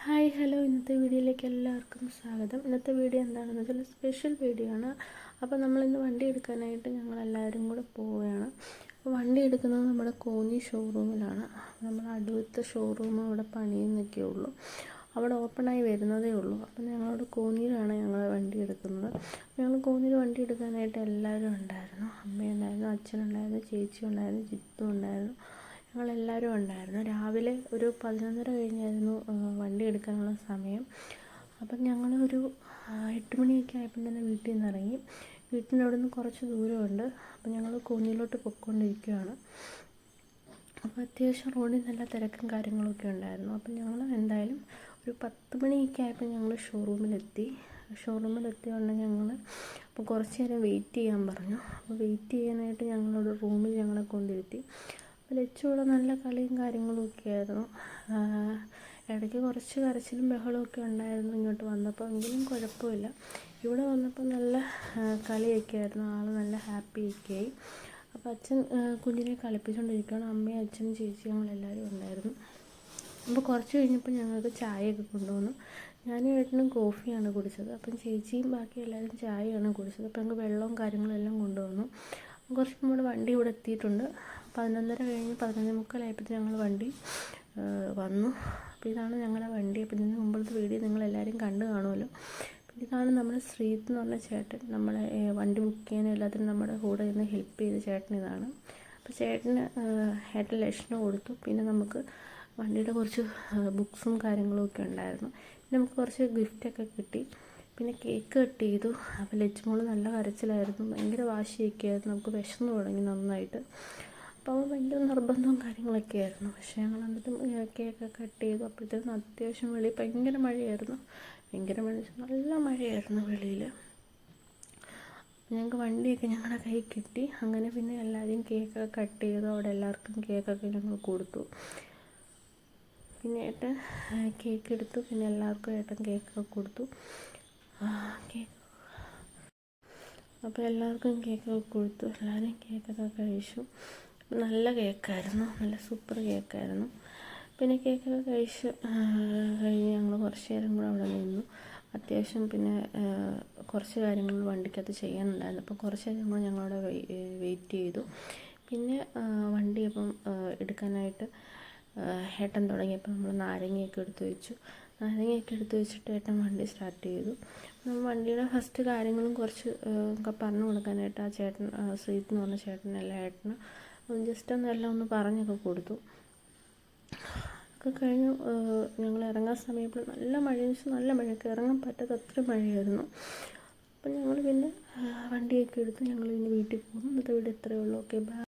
Hi hello, ഇന്നത്തെ വീഡിയോയിലേക്ക് എല്ലാവർക്കും സ്വാഗതം. ഇന്നത്തെ വീഡിയോ എന്താണെന്ന് വെച്ചാൽ സ്പെഷ്യൽ വീഡിയോ ആണ്. അപ്പോൾ നമ്മളിന്ന് വണ്ടി എടുക്കാനായിട്ട് ഞങ്ങളെല്ലാവരും കൂടെ പോവുകയാണ്. അപ്പോൾ വണ്ടി എടുക്കുന്നത് നമ്മുടെ കോന്നി ഷോറൂമിലാണ്. നമ്മൾ അടുത്ത ഷോറൂം അവിടെ പണിയുന്നൊക്കെ ഉള്ളൂ, അവിടെ ഓപ്പണായി വരുന്നതേ ഉള്ളൂ. അപ്പോൾ ഞങ്ങളവിടെ കോന്നിയിലാണ് ഞങ്ങൾ വണ്ടി എടുക്കുന്നത്. ഞങ്ങൾ കോന്നിയിൽ വണ്ടി എടുക്കാനായിട്ട് എല്ലാവരും ഉണ്ടായിരുന്നു. അമ്മയുണ്ടായിരുന്നു, അച്ഛനുണ്ടായിരുന്നു, ചേച്ചി ഉണ്ടായിരുന്നു, ജിത്തു ഉണ്ടായിരുന്നു, ഞങ്ങളെല്ലാവരും ഉണ്ടായിരുന്നു. രാവിലെ ഒരു 11:30 കഴിഞ്ഞായിരുന്നു വണ്ടി എടുക്കാനുള്ള സമയം. അപ്പം ഞങ്ങളൊരു 8 മണിയൊക്കെ ആയപ്പോൾ തന്നെ വീട്ടിൽ നിന്ന് ഇറങ്ങി. വീട്ടിൻ്റെ അവിടെ നിന്ന് കുറച്ച് ദൂരമുണ്ട്. അപ്പം ഞങ്ങൾ കോന്നിയിലോട്ട് പൊയ്ക്കൊണ്ടിരിക്കുകയാണ്. അപ്പോൾ അത്യാവശ്യം റോഡിൽ നല്ല തിരക്കും കാര്യങ്ങളൊക്കെ ഉണ്ടായിരുന്നു. അപ്പം ഞങ്ങൾ എന്തായാലും ഒരു 10 മണിയൊക്കെ ആയപ്പോൾ ഞങ്ങൾ ഷോറൂമിലെത്തിയോണ്ട് ഞങ്ങൾ അപ്പോൾ കുറച്ച് നേരം വെയിറ്റ് ചെയ്യാൻ പറഞ്ഞു. അപ്പോൾ വെയിറ്റ് ചെയ്യാനായിട്ട് ഞങ്ങളോട് റൂമിൽ ഞങ്ങളെ കൊണ്ടിരുത്തി. അപ്പോൾ ലച്ചുകൂടെ നല്ല കളിയും കാര്യങ്ങളും ഒക്കെ ആയിരുന്നു. ഇടയ്ക്ക് കുറച്ച് കരച്ചിലും ബഹളമൊക്കെ ഉണ്ടായിരുന്നു ഇങ്ങോട്ട് വന്നപ്പോൾ, എങ്കിലും കുഴപ്പമില്ല. ഇവിടെ വന്നപ്പോൾ നല്ല കളിയൊക്കെ ആയിരുന്നു, ആൾ നല്ല ഹാപ്പിയൊക്കെ ആയി. അപ്പോൾ അച്ഛൻ കുഞ്ഞിനെ കളിപ്പിച്ചുകൊണ്ടിരിക്കുകയാണ്. അമ്മയും അച്ഛനും ചേച്ചി ഞങ്ങളെല്ലാവരും ഉണ്ടായിരുന്നു. അപ്പോൾ കുറച്ച് കഴിഞ്ഞപ്പോൾ ഞങ്ങൾക്ക് ചായയൊക്കെ കൊണ്ടുവന്നു. ഞാനും ഏട്ടനും കോഫിയാണ് കുടിച്ചത്. അപ്പം ചേച്ചിയും ബാക്കി എല്ലാവരും ചായയാണ് കുടിച്ചത്. അപ്പോൾ ഞങ്ങൾക്ക് വെള്ളവും കാര്യങ്ങളും എല്ലാം കൊണ്ടുവന്നു. കുറച്ച് നമ്മുടെ വണ്ടി ഇവിടെ എത്തിയിട്ടുണ്ട്. 11:30 കഴിഞ്ഞ് 11:45 ആയപ്പോഴത്തേക്ക് ഞങ്ങൾ വണ്ടി വന്നു. അപ്പോൾ ഇതാണ് ഞങ്ങളുടെ വണ്ടി. അപ്പോൾ ഇതിന് മുമ്പത്തെ വീഡിയോ നിങ്ങളെല്ലാവരും കണ്ടു കാണുമല്ലോ. ഇതാണ് നമ്മുടെ ശ്രീത്ത് എന്ന് പറഞ്ഞ ചേട്ടൻ, നമ്മളെ വണ്ടി ബുക്ക് ചെയ്യാനും എല്ലാത്തിനും നമ്മുടെ കൂടെ നിന്ന് ഹെൽപ്പ് ചെയ്ത ചേട്ടൻ ഇതാണ്. അപ്പോൾ ചേട്ടന് ഏട്ടൻ ലക്ഷണം കൊടുത്തു. പിന്നെ നമുക്ക് വണ്ടിയുടെ കുറച്ച് ബുക്സും കാര്യങ്ങളും ഒക്കെ ഉണ്ടായിരുന്നു. പിന്നെ നമുക്ക് കുറച്ച് ഗിഫ്റ്റൊക്കെ കിട്ടി. പിന്നെ കേക്ക് കട്ട് ചെയ്തു. അപ്പോൾ ലച്ചുമോൾ നല്ല കരച്ചിലായിരുന്നു, ഭയങ്കര വാശിയൊക്കെ ആയിരുന്നു. നമുക്ക് വിശന്ന് തുടങ്ങി നന്നായിട്ട്. അപ്പോൾ ഭയങ്കര നിർബന്ധവും കാര്യങ്ങളൊക്കെ ആയിരുന്നു. പക്ഷേ ഞങ്ങൾ എന്നിട്ടും കേക്കൊക്കെ കട്ട് ചെയ്തു. അപ്പോഴത്തേക്കും അത്യാവശ്യം ഭയങ്കര മഴയായിരുന്നു. നല്ല മഴയായിരുന്നു വെളിയിൽ. ഞങ്ങൾക്ക് വണ്ടിയൊക്കെ ഞങ്ങളുടെ കയ്യിൽ കിട്ടി. അങ്ങനെ പിന്നെ എല്ലാവരും കേക്കൊക്കെ കട്ട് ചെയ്തു. അവിടെ എല്ലാവർക്കും കേക്കൊക്കെ ഞങ്ങൾ കൊടുത്തു. പിന്നെ ഏട്ടൻ കേക്ക് എടുത്തു. പിന്നെ എല്ലാവർക്കും ഏട്ടൻ കേക്കൊക്കെ കൊടുത്തു. അപ്പോൾ എല്ലാവർക്കും കേക്കൊക്കെ കൊടുത്തു. എല്ലാവരും കേക്കൊക്കെ കഴിച്ചു. നല്ല കേക്കായിരുന്നു, നല്ല സൂപ്പർ കേക്കായിരുന്നു. പിന്നെ കേക്കൊക്കെ കഴിഞ്ഞ് ഞങ്ങൾ കുറച്ച് നേരം കൂടെ അവിടെ നിന്നു. അത്യാവശ്യം പിന്നെ കുറച്ച് കാര്യങ്ങൾ വണ്ടിക്കകത്ത് ചെയ്യാനുണ്ടായിരുന്നു. അപ്പോൾ കുറച്ച് നേരം കൂടെ ഞങ്ങളവിടെ വെയിറ്റ് ചെയ്തു. പിന്നെ വണ്ടി അപ്പം എടുക്കാനായിട്ട് ഏട്ടൻ തുടങ്ങിയപ്പോൾ നമ്മൾ നാരങ്ങയൊക്കെ എടുത്ത് വെച്ചിട്ട് ഏട്ടൻ വണ്ടി സ്റ്റാർട്ട് ചെയ്തു. നമ്മൾ വണ്ടിയുടെ ഫസ്റ്റ് കാര്യങ്ങളും കുറച്ച് ഒക്കെ പറഞ്ഞു കൊടുക്കാനായിട്ട് ആ ചേട്ടൻ, ശ്രീത്ത് എന്ന് പറഞ്ഞ ചേട്ടനെല്ലാം ഏട്ടന് ജസ്റ്റ് ഒന്ന് പറഞ്ഞൊക്കെ കൊടുത്തു. ഒക്കെ കഴിഞ്ഞു ഞങ്ങൾ ഇറങ്ങാൻ സമയപ്പോൾ നല്ല മഴയൊക്കെ ഇറങ്ങാൻ പറ്റാത്ത അത്ര മഴയായിരുന്നു. അപ്പം ഞങ്ങൾ പിന്നെ വണ്ടിയൊക്കെ എടുത്ത് ഞങ്ങൾ ഇനി വീട്ടിൽ പോകുന്നു. ഇന്നത്തെ വീഡിയോ ഇത്രയേ ഉള്ളൂ. Okay, by.